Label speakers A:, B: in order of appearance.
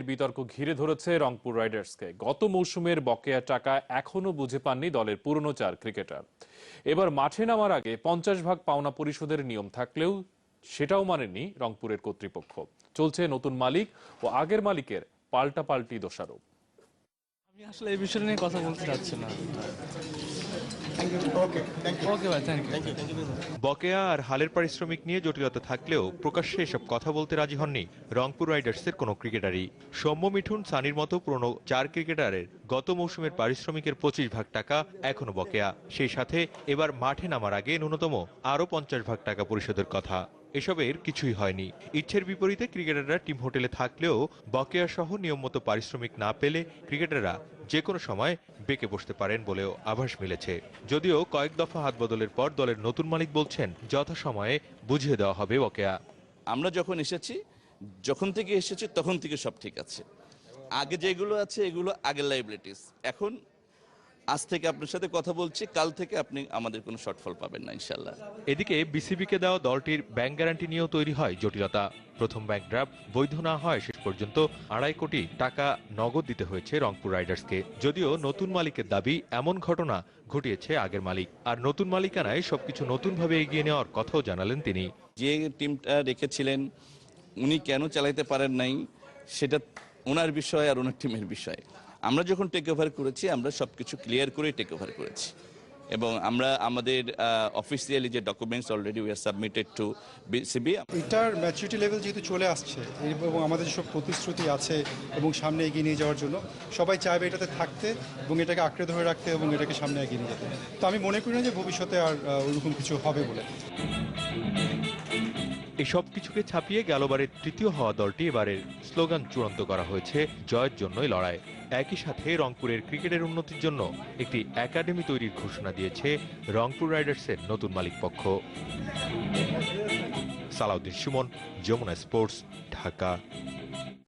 A: বিতর্ক ঘিরে ধরেছে রংপুর রাইডার্সকে। গত মৌসুমের বকেয়া টাকা এখনো বুঝে পাননি দলের পুরনো 4 ক্রিকেটার। এবার মাঠে নামার আগে 50 ভাগ পাওনা পরিশোধের নিয়ম থাকলেও সেটাও মানেনি রংপুরের কর্তৃপক্ষ। চলছে নতুন মালিক ও আগের মালিকের পাল্টাপাল্টি দোষারোপ।
B: আমি আসলে এই বিষয় নিয়ে কথা বলতে চাচ্ছি না।
C: বকেয়া আর হালের পারিশ্রমিক নিয়ে জটিলতা থাকলেও প্রকাশ্যে এসব কথা বলতে রাজি হননি রংপুর রাইডার্সের কোনো ক্রিকেটারই। সৌম্য, মিঠুন, সানির মতো পুরনো 4 ক্রিকেটারের গত মৌসুমের পারিশ্রমিকের 25 ভাগ টাকা এখনো বকেয়া। সেই সাথে এবার মাঠে নামার আগে ন্যূনতম আরও 50 ভাগ টাকা পরিশোধের কথা। এসবের কিছুই হয়নি। ইচ্ছের বিপরীতে ক্রিকেটাররা টিম হোটেলে থাকলেও বকেয়া সহ নিয়মমতো পারিশ্রমিক না পেলে ক্রিকেটাররা যে কোনো সময় বেঁকে বসতে পারেন বলেও আভাস মিলেছে। যদিও কয়েক দফা হাত বদলের পর দলের নতুন মালিক বলছেন যথাসময়ে বুঝিয়ে দেওয়া হবে বকেয়া।
D: আমরা যখন থেকে এসেছি তখন থেকে সব ঠিক আছে। আগে যেগুলো আছে এগুলো আগের লাইবিলিটিস। এখন আজ থেকে আপনার সাথে কথা বলছি, কাল থেকে আপনি আমাদের কোনো শর্টফল পাবেন না ইনশাল্লাহ।
C: এদিকে বিসিবিকে দেওয়া দলটির ব্যাংক গ্যারান্টি নিয়েও তৈরি হয় জটিলতা। প্রথম ব্যাংক ড্রাফট বৈধ না হয় শেষ পর্যন্ত 2.5 কোটি টাকা নগদ দিতে হয়েছে রংপুর রাইডার্সকে। যদিও নতুন মালিকের দাবি এমন ঘটনা ঘটিয়েছে আগের মালিক, আর নতুন মালিকানায় সবকিছু নতুনভাবে এগিয়ে নেওয়ার কথাও জানালেন তিনি।
D: যে টিমটা রেখেছিলেন উনি কেন চালাইতে পারেন নাই সেটা ওনার বিষয় আর ওনার টিমের বিষয়। আমরা যখন টেক ওভার করেছি আমরা সবকিছু ক্লিয়ার করে টেক ওভার করেছি এবং আমরা আমাদের অফিসিয়ালি যে documents already we are submitted to BCB.
E: এটার ম্যাচুরিটি লেভেল যেহেতু চলে আসছে এবং আমাদের যেসব প্রতিশ্রুতি আছে এবং সামনে এগিয়ে নিয়ে যাওয়ার জন্য সবাই চাইবে এটাতে থাকতে এবং এটাকে আঁকড়ে ধরে রাখতে এবং এটাকে সামনে এগিয়ে নিয়ে যেতে। তো আমি মনে করি না যে ভবিষ্যতে আর ওরকম কিছু হবে বলে।
C: এসব কিছুকে ছাপিয়ে গেলবারের তৃতীয় হওয়া দলটি এবারের স্লোগান চূড়ান্ত করা হয়েছে জয়ের জন্যই লড়াই। একই সাথে রংপুরের ক্রিকেটের উন্নতির জন্য একটি একাডেমি তৈরির ঘোষণা দিয়েছে রংপুর রাইডার্সের নতুন মালিক পক্ষ। সালাউদ্দিন সুমন, যমুনা স্পোর্টস, ঢাকা।